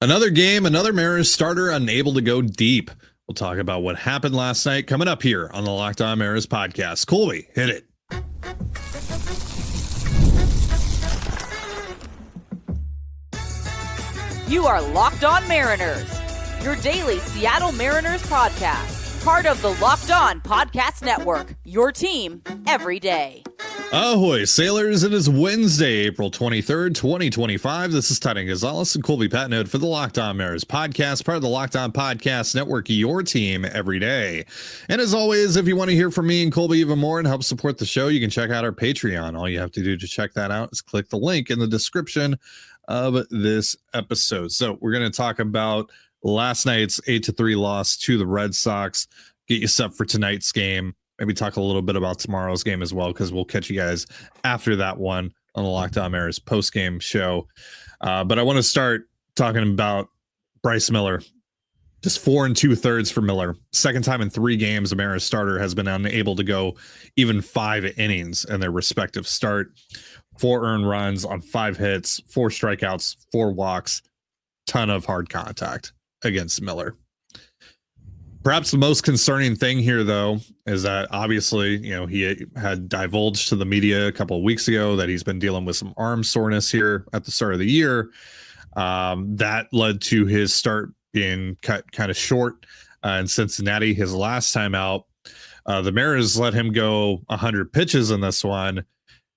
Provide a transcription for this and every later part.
Another game, another Mariners starter unable to go deep. We'll talk about what happened last night coming up here on the Locked On Mariners podcast. Colby, hit it. You are Locked On Mariners, your daily Seattle Mariners podcast. Part of the Locked On Podcast Network, your team every day. Ahoy, sailors. It is Wednesday, April 23rd, 2025. This is Titan Gonzalez and Colby Patnode for the Locked On Mariners podcast, part of the Locked On Podcast Network, your team every day. And as always, if you want to hear from me and Colby even more and help support the show, you can check out our Patreon. All you have to do to check that out is click the link in the description of this episode. So we're going to talk about last night's 8-3 loss to the Red Sox, get you set for tonight's game. Maybe talk a little bit about tomorrow's game as well, because we'll catch you guys after that one on the Locked On Mariners post-game show. But I want to start talking about Bryce Miller. Just 4 2/3 for Miller. Second time in 3 games, a Mariners starter has been unable to go even 5 innings in their respective start. 4 earned runs on 5 hits, 4 strikeouts, 4 walks, ton of hard contact against Miller. Perhaps the most concerning thing here, though, is that obviously, he had divulged to the media a couple of weeks ago that he's been dealing with some arm soreness here at the start of the year. That led to his start being cut kind of short in Cincinnati. His last time out, the Mariners let him go 100 pitches in this one.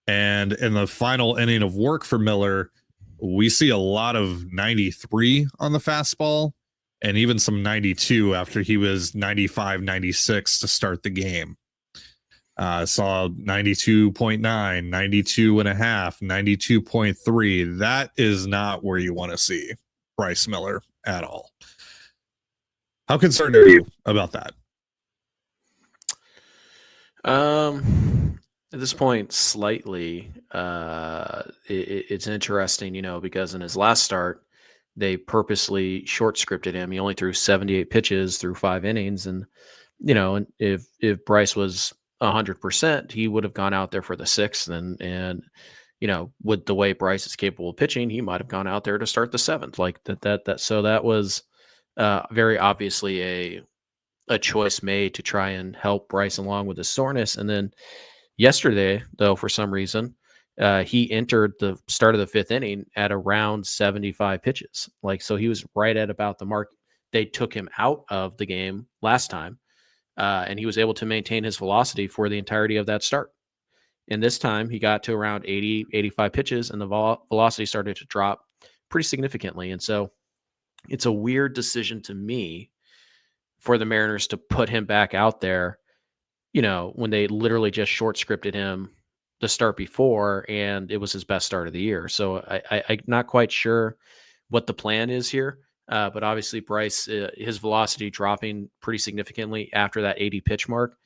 And in the final inning of work for Miller, we see a lot of 93 on the fastball, and even some 92 after he was 95, 96 to start the game. Saw 92.9, 92.5, 92.3. That is not where you want to see Bryce Miller at all. How concerned are you about that? At this point, slightly. It's interesting, because in his last start, they purposely short scripted him. He only threw 78 pitches through 5 innings. And, if Bryce was 100%, he would have gone out there for the 6th. And with the way Bryce is capable of pitching, he might have gone out there to start the 7th. Like that. So that was very obviously a choice made to try and help Bryce along with his soreness. And then yesterday, though, for some reason, he entered the start of the 5th inning at around 75 pitches. So he was right at about the mark. They took him out of the game last time, and he was able to maintain his velocity for the entirety of that start. And this time he got to around 80, 85 pitches, and the velocity started to drop pretty significantly. And so it's a weird decision to me for the Mariners to put him back out there, when they literally just short scripted him the start before, and it was his best start of the year. So I'm not quite sure what the plan is here. But obviously Bryce, his velocity dropping pretty significantly after that 80 pitch mark,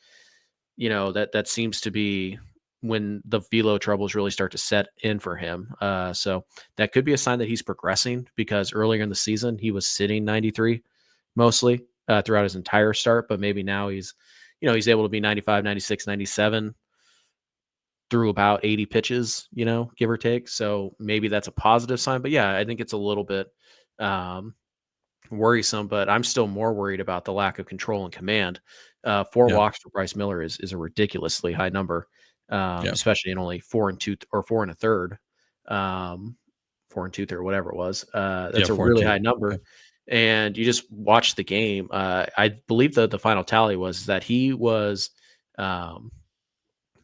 that seems to be when the velo troubles really start to set in for him. So that could be a sign that he's progressing, because earlier in the season, he was sitting 93 mostly throughout his entire start, but maybe now he's able to be 95, 96, 97 through about 80 pitches, give or take. So maybe that's a positive sign. But yeah, I think it's a little bit worrisome, but I'm still more worried about the lack of control and command. 4 walks for Bryce Miller is a ridiculously high number, especially in only 4 2 or 4 1/3, 4 2 or whatever it was. That's a really high number. Yeah. And you just watch the game. I believe that the final tally was that he was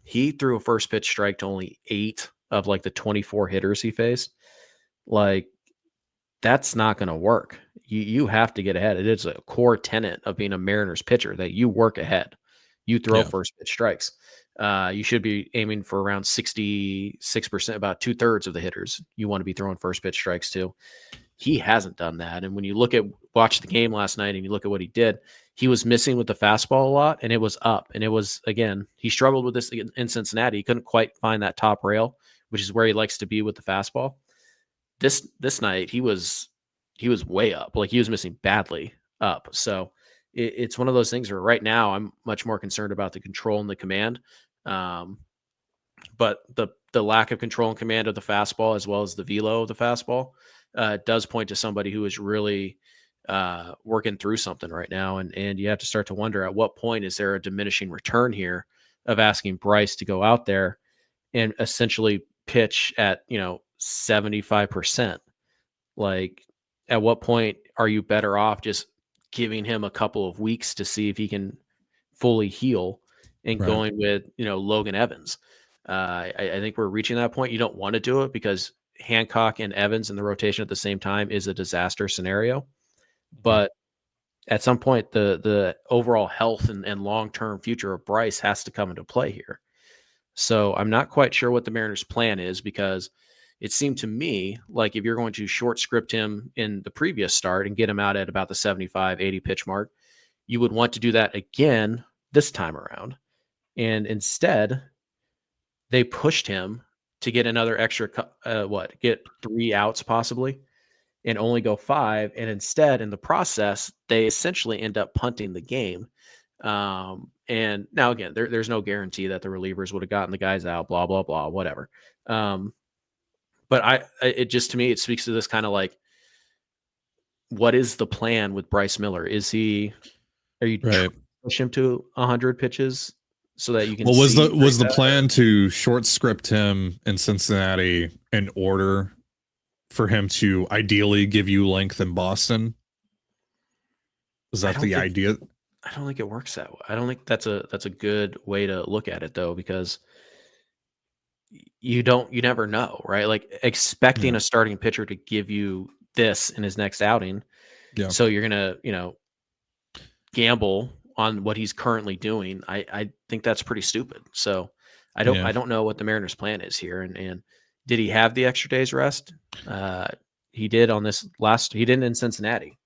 he threw a first pitch strike to only 8 of the 24 hitters he faced. That's not going to work. You have to get ahead. It is a core tenet of being a Mariners pitcher that you work ahead. You throw first pitch strikes. You should be aiming for around 66%, about 2/3 of the hitters you want to be throwing first pitch strikes to. He hasn't done that. And when you watch the game last night and you look at what he did, he was missing with the fastball a lot, and it was up. And it was, again, he struggled with this in Cincinnati. He couldn't quite find that top rail, which is where he likes to be with the fastball. This night, he was way up. He was missing badly up. So it's one of those things where right now I'm much more concerned about the control and the command. But the lack of control and command of the fastball, as well as the velo of the fastball, does point to somebody who is really working through something right now. And you have to start to wonder, at what point is there a diminishing return here of asking Bryce to go out there and essentially pitch at, 75%? Like, at what point are you better off just giving him a couple of weeks to see if he can fully heal and Right. going with, Logan Evans? I think we're reaching that point. You don't want to do it because Hancock and Evans in the rotation at the same time is a disaster scenario. But at some point, the overall health and long-term future of Bryce has to come into play here. So I'm not quite sure what the Mariners' plan is, because it seemed to me like if you're going to short script him in the previous start and get him out at about the 75, 80 pitch mark, you would want to do that again this time around. And instead, they pushed him to get another extra, get 3 outs possibly, and only go 5. And instead, in the process, they essentially end up punting the game. And now again, there's no guarantee that the relievers would have gotten the guys out, blah, blah, blah, whatever. But it just, to me, it speaks to this kind of like, what is the plan with Bryce Miller? Are you Right. push him to 100 pitches so that you can? Well, was the plan to short script him in Cincinnati in order for him to ideally give you length in Boston? Is that the idea? I don't think it works that way. I don't think that's a good way to look at it, though, because you never know, right? Like, expecting a starting pitcher to give you this in his next outing. Yeah. So you're going to, gamble on what he's currently doing. I think that's pretty stupid. So I don't know what the Mariners' plan is here. And did he have the extra day's rest? He did on this he didn't in Cincinnati,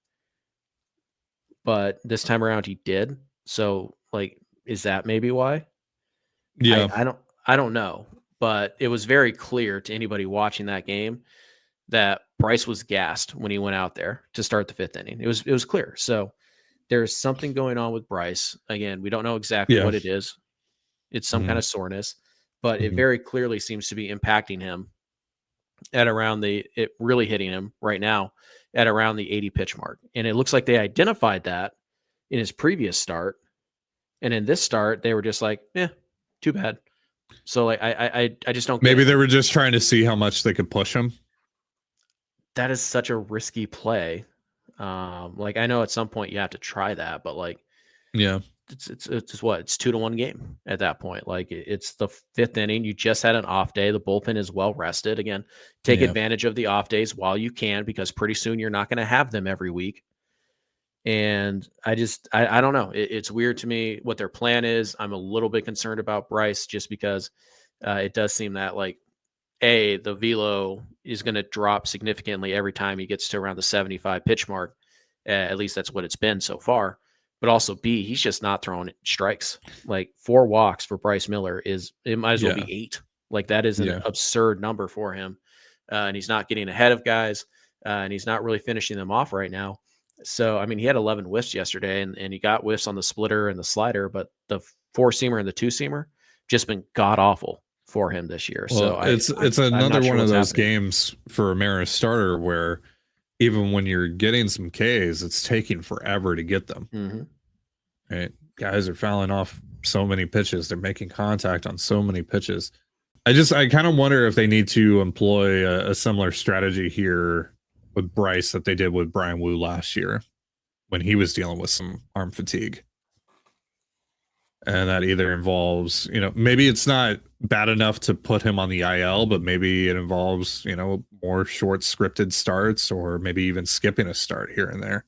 but this time around he did. So, like, is that maybe why? Yeah. I don't know, but it was very clear to anybody watching that game that Bryce was gassed when he went out there to start the 5th inning. It was clear. So there's something going on with Bryce. Again, we don't know exactly what it is. It's some kind of soreness, but it very clearly seems to be impacting him at around it really hitting him right now at around the 80 pitch mark. And it looks like they identified that in his previous start. And in this start, they were just like, too bad. So, like, I just don't get Maybe it. they were just trying to see how much they could push him. That is such a risky play. Like, I know at some point you have to try that, but like, it's what, it's 2-1 game at that point. Like, it's the 5th inning. You just had an off day. The bullpen is well rested. Again, take advantage of the off days while you can, because pretty soon you're not going to have them every week. And I don't know. It's weird to me what their plan is. I'm a little bit concerned about Bryce, just because it does seem that, like, the velo is going to drop significantly every time he gets to around the 75 pitch mark. At least that's what it's been so far. But also, B, he's just not throwing strikes. Like, 4 walks for Bryce Miller it might as well be 8. Like, that is an absurd number for him. And he's not getting ahead of guys, and he's not really finishing them off right now. So, I mean, he had 11 whiffs yesterday, and he got whiffs on the splitter and the slider, but the 4-seamer and the 2-seamer just been god awful for him this year. Well, so it's another one of those games for a Mariners starter where even when you're getting some Ks, it's taking forever to get them. Right? Guys are fouling off so many pitches. They're making contact on so many pitches. I kind of wonder if they need to employ a similar strategy here with Bryce that they did with Brian Wu last year when he was dealing with some arm fatigue. And that either involves, maybe it's not bad enough to put him on the IL, but maybe it involves, more short scripted starts, or maybe even skipping a start here and there.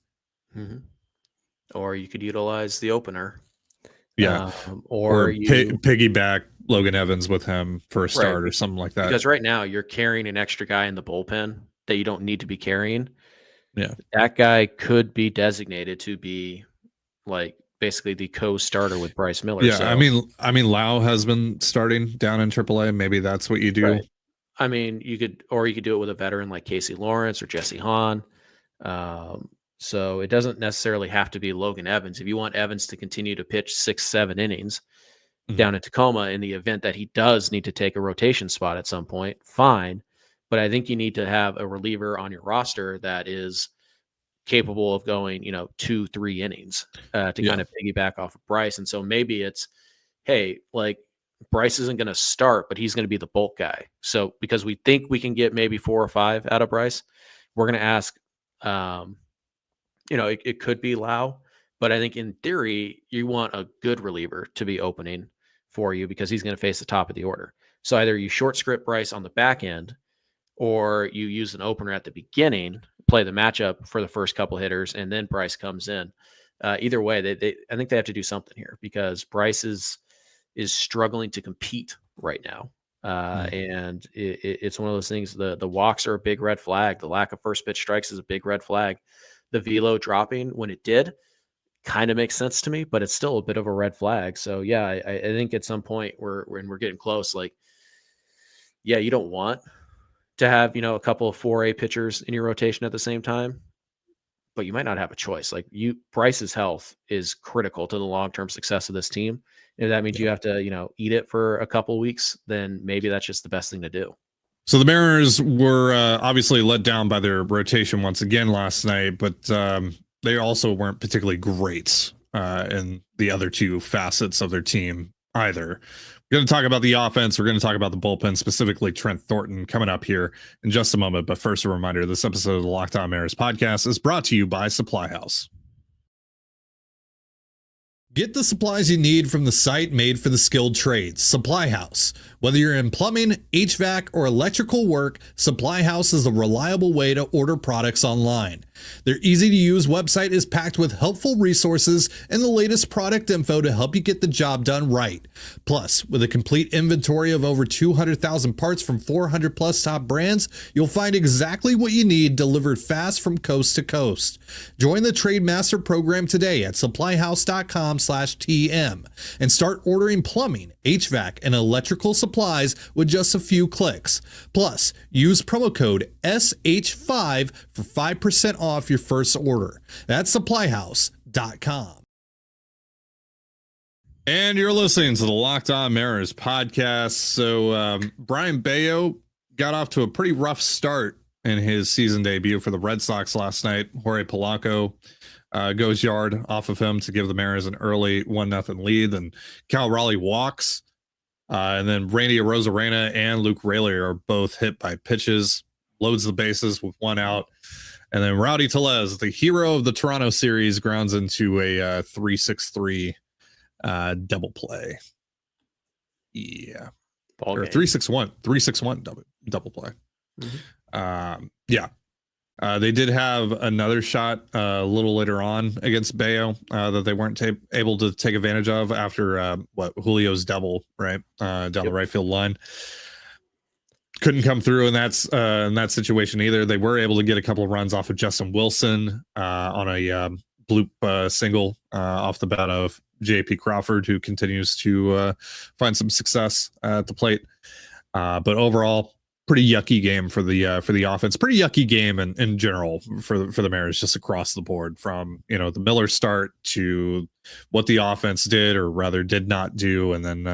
Or you could utilize the opener. Or piggyback Logan Evans with him for a start or something like that. Because right now you're carrying an extra guy in the bullpen that you don't need to be carrying. Yeah. That guy could be designated to be, like, basically the co-starter with Bryce Miller. Yeah, so, I mean, Lau has been starting down in AAA. Maybe that's what you do. Right. I mean, you could do it with a veteran like Casey Lawrence or Jesse Hahn. So it doesn't necessarily have to be Logan Evans. If you want Evans to continue to pitch 6-7 innings down in Tacoma in the event that he does need to take a rotation spot at some point, fine. but I think you need to have a reliever on your roster that is capable of going, 2-3 innings to kind of piggyback off of Bryce. And so maybe it's, hey, like Bryce isn't going to start, but he's going to be the bulk guy. So because we think we can get maybe 4 or 5 out of Bryce, we're going to ask, it could be Lau, but I think in theory, you want a good reliever to be opening for you because he's going to face the top of the order. So either you short script Bryce on the back end, or you use an opener at the beginning, play the matchup for the first couple hitters, and then Bryce comes in. Either way, I think they have to do something here because Bryce is struggling to compete right now. And it's one of those things. The walks are a big red flag. The lack of first pitch strikes is a big red flag. The velo dropping when it did kind of makes sense to me, but it's still a bit of a red flag. So yeah, I think at some point when we're getting close, like, yeah, you don't want to have, a couple of 4A pitchers in your rotation at the same time, but you might not have a choice. Like Bryce's health is critical to the long-term success of this team. If that means you have to, eat it for a couple of weeks, then maybe that's just the best thing to do. So the Mariners were obviously let down by their rotation once again last night, but they also weren't particularly great in the other two facets of their team either. We're going to talk about the offense. We're going to talk about the bullpen, specifically Trent Thornton, coming up here in just a moment. But first, a reminder, this episode of the Locked On Mariners podcast is brought to you by Supply House. Get the supplies you need from the site made for the skilled trades, Supply House. Whether you're in plumbing, HVAC, or electrical work, Supply House is a reliable way to order products online. Their easy-to-use website is packed with helpful resources and the latest product info to help you get the job done right. Plus, with a complete inventory of over 200,000 parts from 400 plus top brands, you'll find exactly what you need delivered fast from coast to coast. Join the Trade Master program today at supplyhouse.com/TM and start ordering plumbing, HVAC, and electrical supplies with just a few clicks. Plus, use promo code SH5 for 5% off your first order. That's supplyhouse.com. And you're listening to the Locked On Mariners podcast. So Brian Beao got off to a pretty rough start in his season debut for the Red Sox last night. Jorge Polanco goes yard off of him to give the Mariners an early 1-0 lead. And Cal Raleigh walks. And then Randy Arozarena and Luke Raley are both hit by pitches, loads the bases with 1 out. And then Rowdy Tellez, the hero of the Toronto series, grounds into a 3-6-3 double play. Yeah. Ball or game. 3-6-1 double play. Mm-hmm. They did have another shot a little later on against Beao that they weren't able to take advantage of after Julio's double down the right field line. Couldn't come through in that situation either. They were able to get a couple of runs off of Justin Wilson on a bloop single off the bat of J.P. Crawford, who continues to find some success at the plate. But overall, pretty yucky game for the offense. Pretty yucky game in general for the Mariners, just across the board, from the Miller start to what the offense did or rather did not do, and then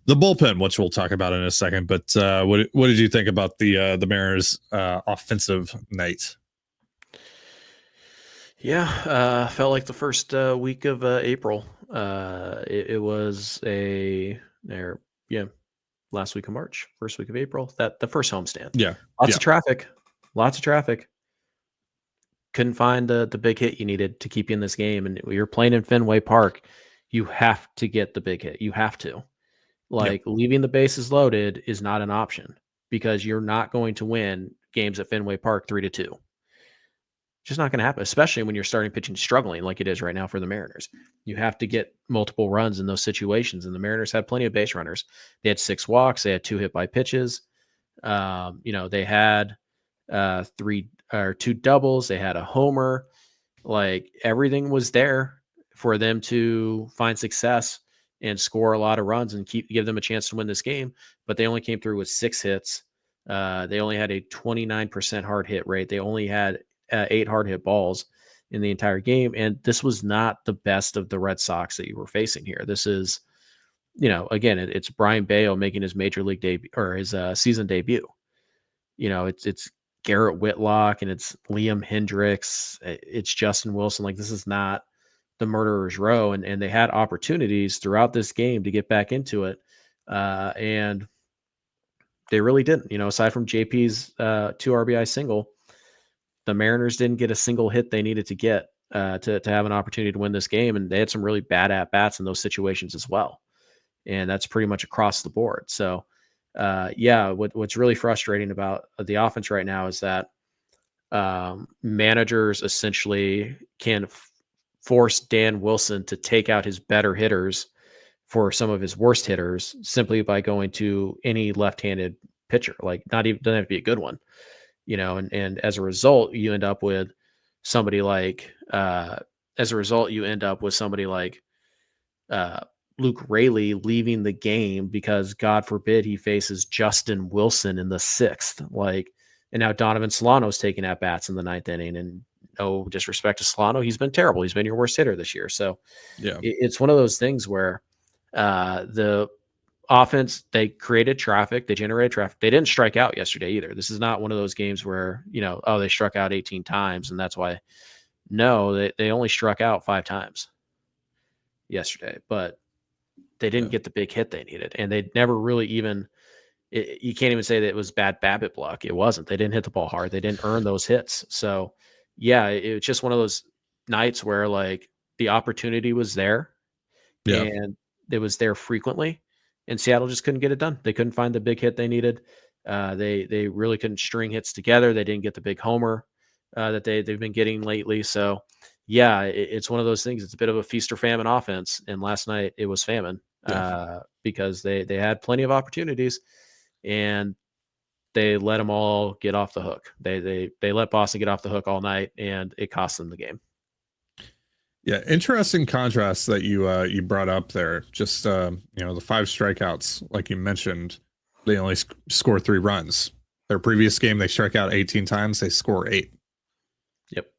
the bullpen, which we'll talk about in a second. But what did you think about the Mariners offensive night? Yeah, felt like the first week of April. It was last week of March, first week of April, that the first homestand. Yeah. Lots of traffic. Couldn't find the big hit you needed to keep you in this game. And you're playing in Fenway Park. You have to get the big hit. You have to. Leaving the bases loaded is not an option because you're not going to win games at Fenway Park 3-2. Just not going to happen, especially when you're starting pitching struggling like it is right now for the Mariners. You have to get multiple runs in those situations, and the Mariners had plenty of base runners. They had 6 walks. They had 2 hit by pitches. They had 2 doubles. They had a homer. Everything was there for them to find success and score a lot of runs and give them a chance to win this game. But they only came through with 6 hits. They only had a 29% hard hit rate. They only had 8 hard hit balls in the entire game. And this was not the best of the Red Sox that you were facing here. This is, again, it's Brian Beao making his major league debut or his season debut. it's Garrett Whitlock and it's Liam Hendricks, it's Justin Wilson. Like, this is not the murderer's row, and they had opportunities throughout this game to get back into it, and they really didn't. Aside from JP's 2 RBI single, the Mariners didn't get a single hit they needed to get to have an opportunity to win this game, and they had some really bad at bats in those situations as well, and that's pretty much across the board. So, what's really frustrating about the offense right now is that managers essentially can force Dan Wilson to take out his better hitters for some of his worst hitters simply by going to any left-handed pitcher. Like, not even, doesn't have to be a good one, and as a result, you end up with somebody like Luke Raley leaving the game because, God forbid, he faces Justin Wilson in the 6th. And now Donovan Solano's taking at bats in the 9th inning, and no disrespect to Solano, he's been terrible. He's been your worst hitter this year. So Yeah. it's one of those things where the offense, they created traffic, they generated traffic. They didn't strike out yesterday either. This is not one of those games where, they struck out 18 times and that's why. No, they only struck out 5 times yesterday, but they didn't get the big hit they needed. And they never really even, you can't even say that it was bad BABIP luck. It wasn't. They didn't hit the ball hard. They didn't earn those hits. So, it's just one of those nights where, like, the opportunity was there and it was there frequently, and Seattle just couldn't get it done. They couldn't find the big hit they needed. They really couldn't string hits together. They didn't get the big homer that they've been getting lately. So, it's one of those things. It's a bit of a feast or famine offense. And last night it was famine because they had plenty of opportunities and they let them all get off the hook. They let Boston get off the hook all night, and it cost them the game. Yeah, interesting contrast that you brought up there. Just the 5 strikeouts, like you mentioned, they only score 3 runs. Their previous game, they strike out 18 times. They score 8. Yep.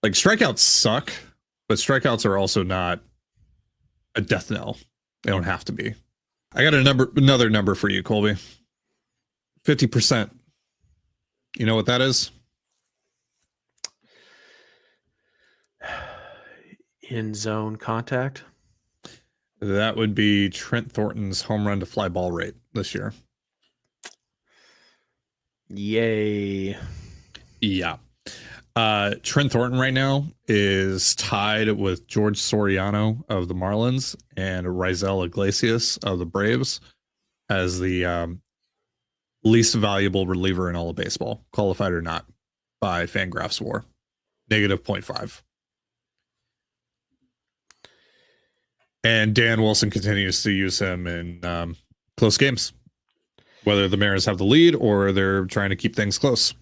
Like, strikeouts suck, but strikeouts are also not a death knell. They don't have to be. I got another number for you, Colby. 50%. You know what that is? In zone contact. That would be Trent Thornton's home run to fly ball rate this year. Yay. Yeah. Trent Thornton right now is tied with George Soriano of the Marlins and Raisel Iglesias of the Braves as the least valuable reliever in all of baseball, qualified or not, by Fangraphs WAR. -0.5. And Dan Wilson continues to use him in close games, whether the Mariners have the lead or they're trying to keep things close.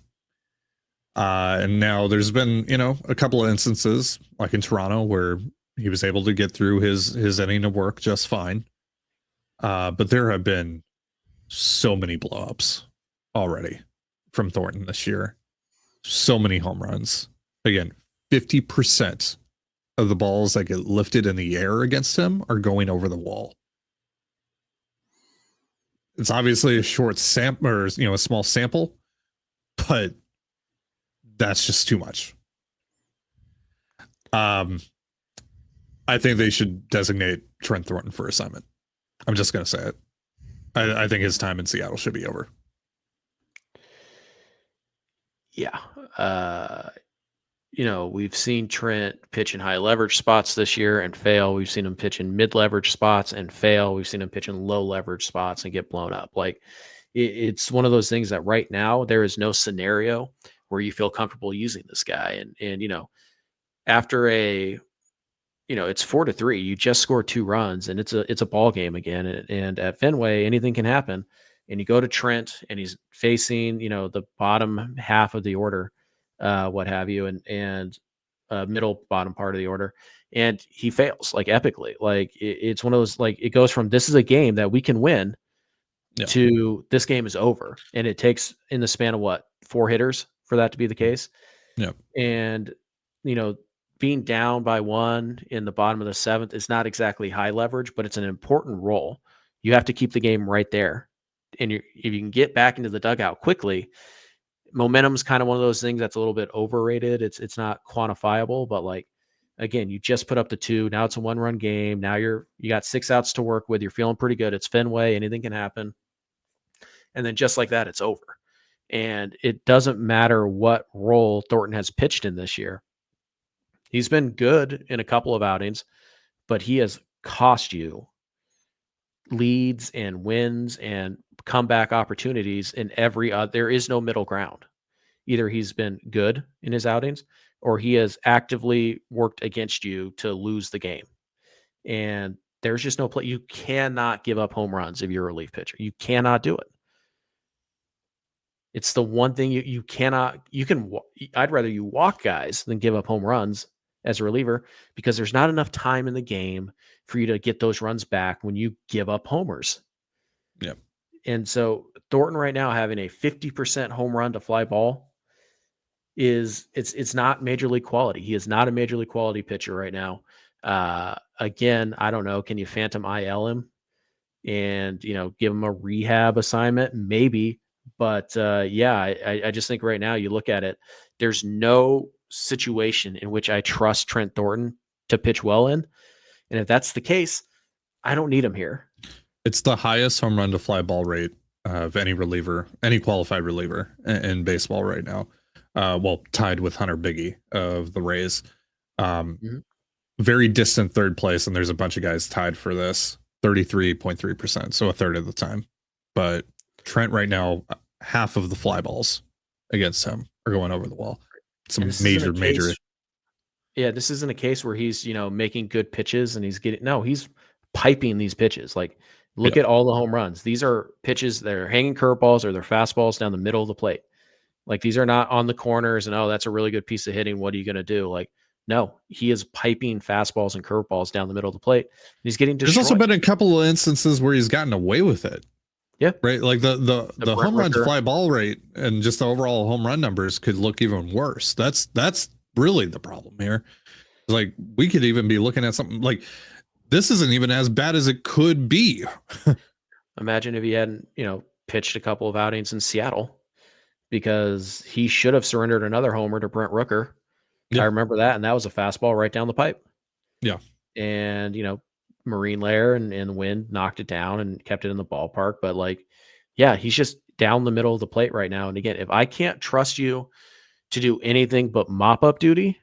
And now there's been, a couple of instances, like in Toronto, where he was able to get through his inning of work just fine. But there have been so many blowups already from Thornton this year. So many home runs. Again, 50% of the balls that get lifted in the air against him are going over the wall. It's obviously a short sample, or a small sample, but that's just too much. I think they should designate Trent Thornton for assignment. I'm just going to say it. I think his time in Seattle should be over. Yeah. We've seen Trent pitch in high leverage spots this year and fail. We've seen him pitch in mid leverage spots and fail. We've seen him pitch in low leverage spots and get blown up. Like, it's one of those things that right now there is no scenario where you feel comfortable using this guy. And after it's 4-3, you just scored 2 runs and it's a ball game again. And at Fenway, anything can happen. And you go to Trent and he's facing, the bottom half of the order, what have you, and middle bottom part of the order. And he fails, like, epically. Like, it's one of those, like, it goes from this is a game that we can win to this game is over. And it takes in the span of 4 hitters for that to be the case. Yeah. And, being down by 1 in the bottom of the 7th is not exactly high leverage, but it's an important role. You have to keep the game right there if you can get back into the dugout quickly, momentum's kind of one of those things that's a little bit overrated. It's not quantifiable, but like, again, you just put up the 2. Now it's a 1-run game. Now you got 6 outs to work with. You're feeling pretty good. It's Fenway. Anything can happen. And then just like that, it's over. And it doesn't matter what role Thornton has pitched in this year. He's been good in a couple of outings, but he has cost you leads and wins and comeback opportunities in every there is no middle ground. Either he's been good in his outings or he has actively worked against you to lose the game. And there's just no play. You cannot give up home runs if you're a relief pitcher. You cannot do it. It's the one thing you cannot. I'd rather you walk guys than give up home runs as a reliever, because there's not enough time in the game for you to get those runs back when you give up homers. Yep. And so Thornton right now having a 50% home run to fly ball it's not major league quality. He is not a major league quality pitcher right now. Again, I don't know. Can you phantom IL him and, give him a rehab assignment? Maybe. But I just think right now you look at it, there's no situation in which I trust Trent Thornton to pitch well in. And if that's the case, I don't need him here. It's the highest home run to fly ball rate of any reliever, any qualified reliever in baseball right now. Tied with Hunter Biggie of the Rays. Very distant third place, and there's a bunch of guys tied for this, 33.3%, so a third of the time. But Trent right now, half of the fly balls against him are going over the wall. Some major. Yeah, this isn't a case where he's, making good pitches and he's piping these pitches. Like, look at all the home runs. These are pitches that are hanging curveballs or they're fastballs down the middle of the plate. Like, these are not on the corners and, that's a really good piece of hitting. What are you going to do? Like, no, he is piping fastballs and curveballs down the middle of the plate. And he's getting destroyed. There's also been a couple of instances where he's gotten away with it. Yeah. Right. Like the home run to fly ball rate and just the overall home run numbers could look even worse. That's really the problem here. Like, we could even be looking at something like this isn't even as bad as it could be. Imagine if he hadn't, pitched a couple of outings in Seattle, because he should have surrendered another homer to Brent Rooker. Yeah. I remember that. And that was a fastball right down the pipe. Yeah. And, marine layer and the wind knocked it down and kept it in the ballpark. But he's just down the middle of the plate right now. And again, if I can't trust you to do anything but mop up duty,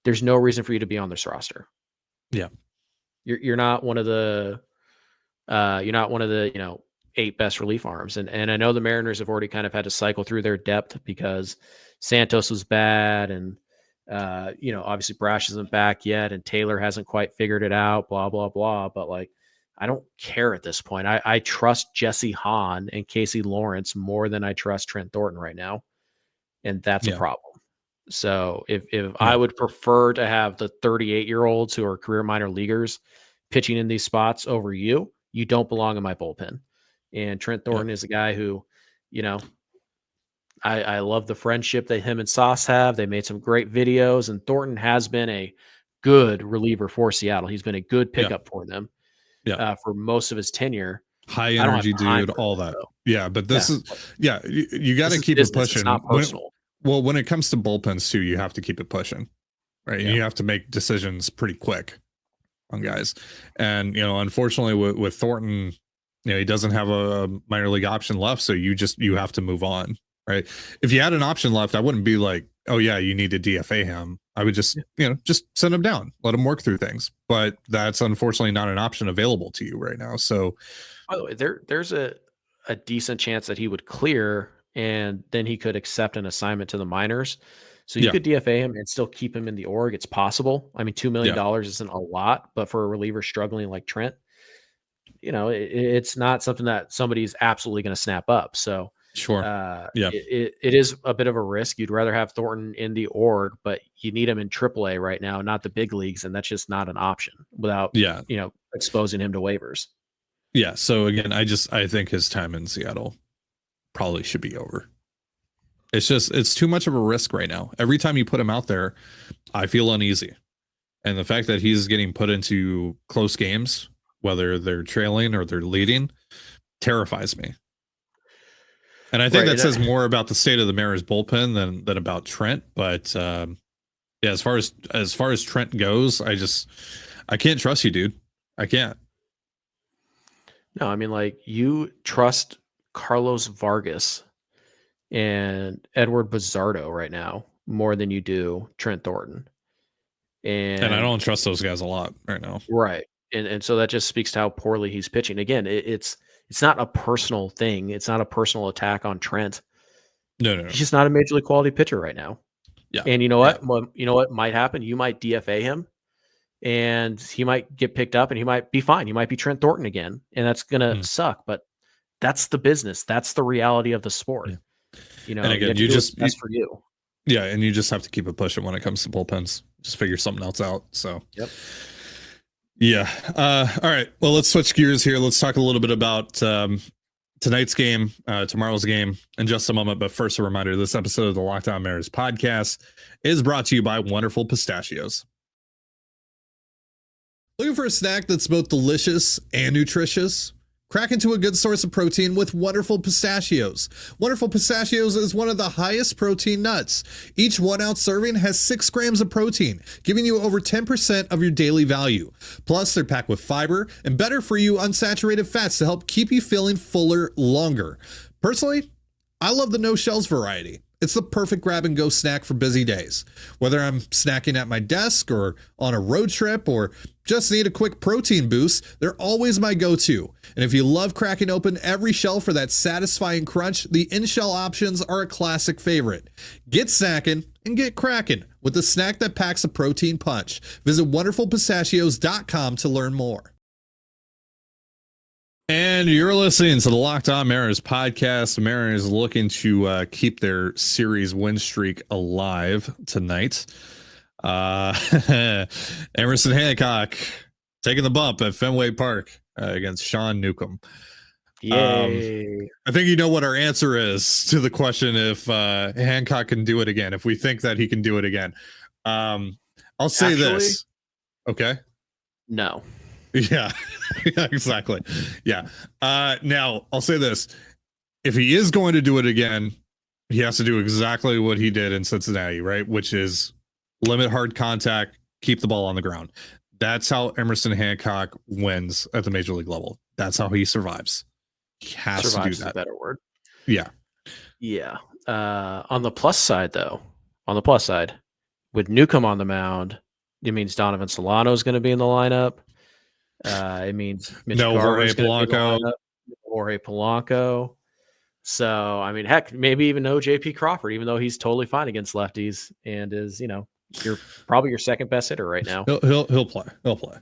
there's no reason for you to be on this roster. Yeah. You're not one of the 8 best relief arms. And I know the Mariners have already kind of had to cycle through their depth because Santos was bad and obviously Brash isn't back yet and Taylor hasn't quite figured it out, blah, blah, blah. But I don't care at this point. I trust Jesse Hahn and Casey Lawrence more than I trust Trent Thornton right now. And that's a problem. So if I would prefer to have the 38-year-olds who are career minor leaguers pitching in these spots over you don't belong in my bullpen. And Trent Thornton is a guy who, I love the friendship that him and Sauce have. They made some great videos, and Thornton has been a good reliever for Seattle. He's been a good pickup for them for most of his tenure. High energy dude, all that. Yeah, but this is, you got to keep it pushing. It's not personal. When it comes to bullpens too, you have to keep it pushing, right? Yeah. You have to make decisions pretty quick on guys. And, unfortunately with Thornton, he doesn't have a minor league option left. So you have to move on. Right. If you had an option left, I wouldn't be like, oh yeah, you need to DFA him. I would just, just send him down, let him work through things. But that's unfortunately not an option available to you right now. So, by the way, there's a decent chance that he would clear and then he could accept an assignment to the minors. So you could DFA him and still keep him in the org. It's possible. I mean, $2 million isn't a lot, but for a reliever struggling like Trent, it's not something that somebody's absolutely going to snap up. So, sure. It is a bit of a risk. You'd rather have Thornton in the org, but you need him in AAA right now, not the big leagues. And that's just not an option without, exposing him to waivers. Yeah. So again, I think his time in Seattle probably should be over. It's too much of a risk right now. Every time you put him out there, I feel uneasy. And the fact that he's getting put into close games, whether they're trailing or they're leading, terrifies me. And I think that says more about the state of the Mariners bullpen than about Trent. But yeah, as far as Trent goes, I can't trust you, dude. I can't. No, I mean, like, you trust Carlos Vargas and Edward Bizardo right now more than you do Trent Thornton. And I don't trust those guys a lot right now. Right. And so that just speaks to how poorly he's pitching. Again, it's not a personal thing. It's not a personal attack on Trent. No. He's just not a major league quality pitcher right now. Yeah. And you know what? Well, you know what might happen? You might DFA him and he might get picked up and he might be fine. He might be Trent Thornton again. And that's going to suck. But that's the business. That's the reality of the sport. Yeah. You know, and again, that's for you. Yeah. And you just have to keep it pushing when it comes to bullpens. Just figure something else out. So, yep. Yeah. All right. Well, let's switch gears here. Let's talk a little bit about tonight's game, tomorrow's game in just a moment. But first, a reminder, this episode of the Locked On Mariners podcast is brought to you by Wonderful Pistachios. Looking for a snack that's both delicious and nutritious? Crack into a good source of protein with Wonderful Pistachios. Wonderful Pistachios is one of the highest protein nuts. Each 1 ounce serving has 6 grams of protein, giving you over 10% of your daily value. Plus, they're packed with fiber and better for you unsaturated fats to help keep you feeling fuller longer. Personally, I love the no shells variety. It's the perfect grab and go snack for busy days. Whether I'm snacking at my desk or on a road trip or just need a quick protein boost, they're always my go-to. And if you love cracking open every shell for that satisfying crunch, the in-shell options are a classic favorite. Get snackin' and get crackin' with the snack that packs a protein punch. Visit wonderfulpistachios.com to learn more. And you're listening to the Locked On Mariners podcast. The Mariners looking to keep their series win streak alive tonight. Emerson Hancock taking the bump at Fenway Park against Sean Newcomb. Yay. I think you know what our answer is to the question if Hancock can do it again, if we think that he can do it again. I'll say this. Okay. No. Yeah, yeah, exactly. Yeah. Now I'll say this. If he is going to do it again, he has to do exactly what he did in Cincinnati, right? Which is limit hard contact, keep the ball on the ground. That's how Emerson Hancock wins at the major league level. That's how he survives. He has to do that. A better word. Yeah. Yeah. On the plus side, though, with Newcomb on the mound, it means Donovan Solano is going to be in the lineup. It means Mitch Jorge Polanco. Jorge Polanco. So, I mean, heck, maybe even no JP Crawford, even though he's totally fine against lefties and is, you're probably your second best hitter right now. He'll play. He'll play.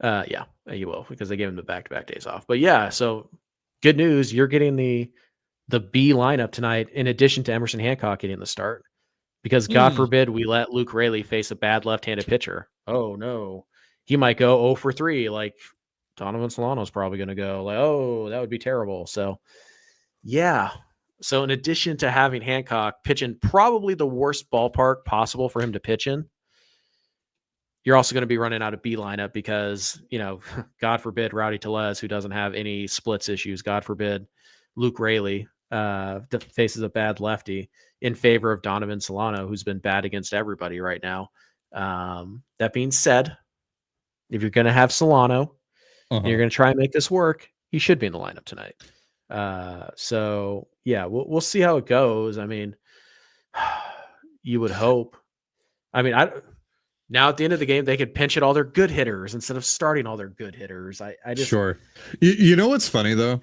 Yeah, he will because they gave him the back-to-back days off. But yeah, so good news, you're getting the B lineup tonight in addition to Emerson Hancock getting the start. Because God forbid we let Luke Raley face a bad left-handed pitcher. Oh no. He might go 0 for 3, like Donovan Solano's probably going to go. Like, oh, that would be terrible. So, yeah. So, in addition to having Hancock pitch in probably the worst ballpark possible for him to pitch in, you're also going to be running out of B lineup because, God forbid Rowdy Tellez, who doesn't have any splits issues, God forbid Luke Raley faces a bad lefty in favor of Donovan Solano, who's been bad against everybody right now. That being said, if you're going to have Solano, and you're going to try and make this work, he should be in the lineup tonight. So, yeah, we'll see how it goes. I mean, you would hope. I mean, now at the end of the game, they could pinch at all their good hitters instead of starting all their good hitters. I just sure. You know what's funny though?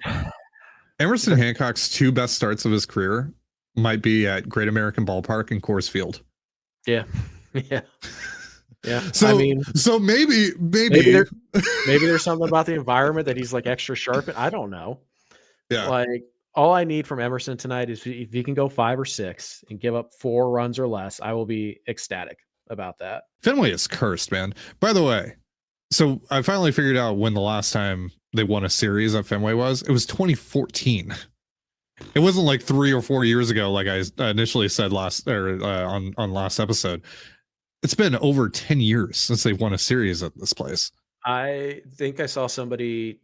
Emerson Hancock's 2 best starts of his career might be at Great American Ballpark and Coors Field. Yeah, yeah. Yeah. So I mean, maybe there's something about the environment that he's like extra sharp. I don't know. Yeah. Like all I need from Emerson tonight is if he can go 5 or 6 and give up 4 runs or less, I will be ecstatic about that. Fenway is cursed, man. By the way, so I finally figured out when the last time they won a series at Fenway was. It was 2014. It wasn't like 3 or 4 years ago, like I initially said on last episode. It's been over 10 years since they've won a series at this place. I think I saw somebody,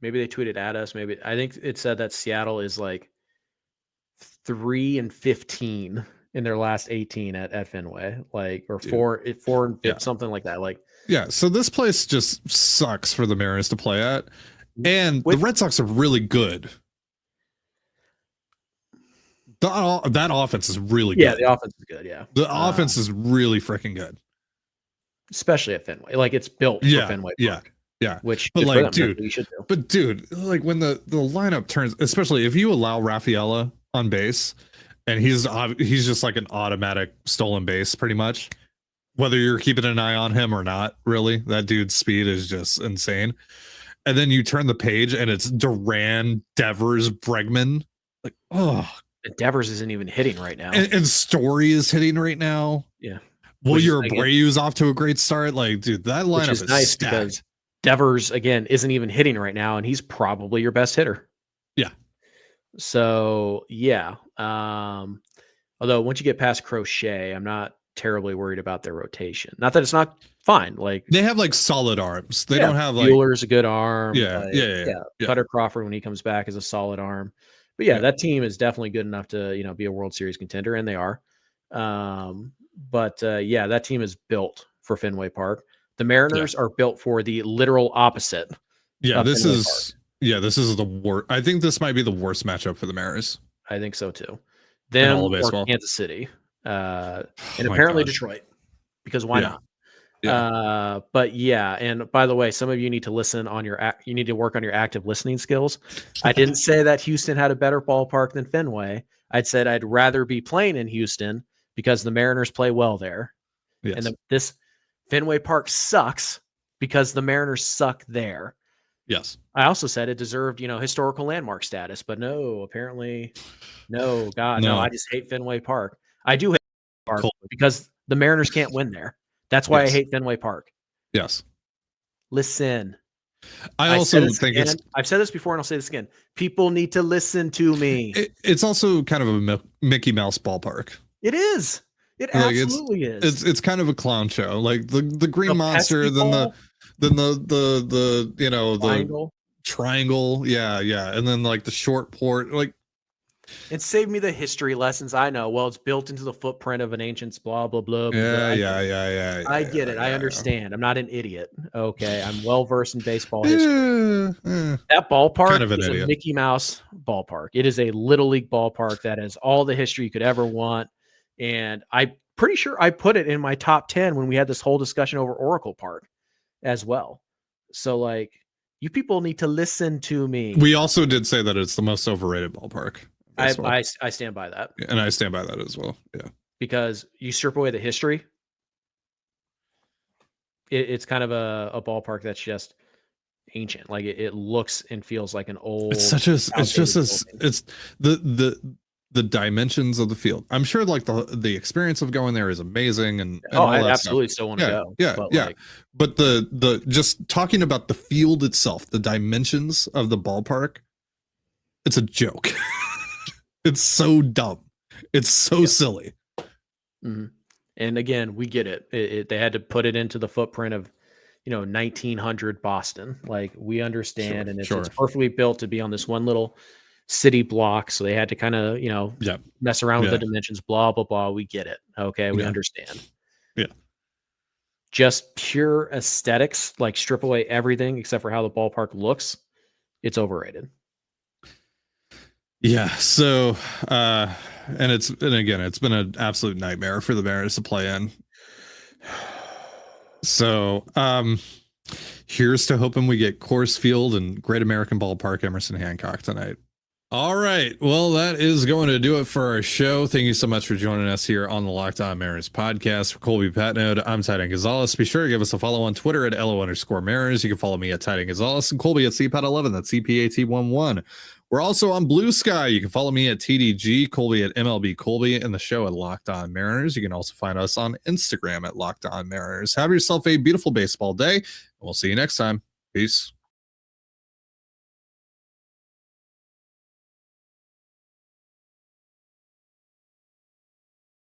maybe they tweeted at us. Maybe I think it said that Seattle is like 3-15 in their last 18 at Fenway, like, or Dude. 4-5, Yeah. something like that. Like, Yeah, so this place just sucks for the Mariners to play at, and the Red Sox are really good. That offense is really good. Yeah, the offense is good. Yeah, the offense is really freaking good, especially at Fenway. Like, it's built for Fenway Park. Yeah. Which, but like, dude, you should do. But dude, like when the lineup turns, especially if you allow Rafaela on base, and he's just like an automatic stolen base, pretty much. Whether you're keeping an eye on him or not, really, that dude's speed is just insane. And then you turn the page, and it's Duran, Devers, Bregman. Like, oh, Devers isn't even hitting right now, and Story is hitting right now. Yeah. Well, your Abreu's off to a great start. Like, dude, that lineup is nice stacked. Because Devers, again, isn't even hitting right now, and he's probably your best hitter. Yeah. So, yeah. Although once you get past Crochet, I'm not terribly worried about their rotation. Not that it's not fine. Like, they have like solid arms. They don't have like Bueller's a good arm. Yeah. Cutter Crawford, when he comes back, is a solid arm. But that team is definitely good enough to, be a World Series contender, and they are. But that team is built for Fenway Park. The Mariners are built for the literal opposite. Yeah, this is the worst. I think this might be the worst matchup for the Mariners. I think so too. Them or Kansas City, and apparently Detroit, because why not? Yeah. But and by the way, some of you need to listen on you need to work on your active listening skills. I didn't say that Houston had a better ballpark than Fenway. I said I'd rather be playing in Houston because the Mariners play well there. Yes. And this Fenway Park sucks because the Mariners suck there. Yes. I also said it deserved, historical landmark status, but no, apparently, no. I just hate Fenway Park. I do hate Fenway Park because the Mariners can't win there. That's why I hate Fenway Park. Yes. Listen. I also think I've said this before, and I'll say this again. People need to listen to me. It's also kind of a Mickey Mouse ballpark. It is. It absolutely is. It's kind of a clown show. Like the green monster, then the triangle. The triangle. Yeah. And then like the short port, like. And save me the history lessons. I know. Well, it's built into the footprint of an ancient blah, blah, blah. Yeah. I get it. I understand. I'm not an idiot. Okay. I'm well-versed in baseball history. That ballpark kind of is a Mickey Mouse ballpark. It is a Little League ballpark that has all the history you could ever want. And I'm pretty sure I put it in my top 10 when we had this whole discussion over Oracle Park as well. So, like, you people need to listen to me. We also did say that it's the most overrated ballpark. I stand by that. And I stand by that as well. Yeah. Because you strip away the history, it's kind of a ballpark that's just ancient. Like, it looks and feels like an old. It's the dimensions of the field. I'm sure like the experience of going there is amazing and all I that absolutely stuff. Still want to go. Yeah. But the just talking about the field itself, the dimensions of the ballpark, it's a joke. It's so dumb. It's so silly. Mm-hmm. And again, we get it. They had to put it into the footprint of, 1900 Boston. Like, we understand, and it's perfectly built to be on this one little city block. So they had to kind of, mess around with the dimensions, blah, blah, blah. We get it. Okay. We understand. Yeah. Just pure aesthetics, like strip away everything except for how the ballpark looks. It's overrated. Yeah. So, and again, it's been an absolute nightmare for the Mariners to play in. So, here's to hoping we get Coors Field and Great American Ballpark, Emerson Hancock tonight. All right. Well, that is going to do it for our show. Thank you so much for joining us here on the Locked On Mariners podcast. For Colby Patnode, I'm Titan Gonzalez. Be sure to give us a follow on Twitter at LO_Mariners. You can follow me at Titan Gonzalez and Colby at CPAT11. That's CPAT11. We're also on Blue Sky. You can follow me at TDG, Colby at MLB Colby, and the show at Locked On Mariners. You can also find us on Instagram at Locked On Mariners. Have yourself a beautiful baseball day, and we'll see you next time. Peace.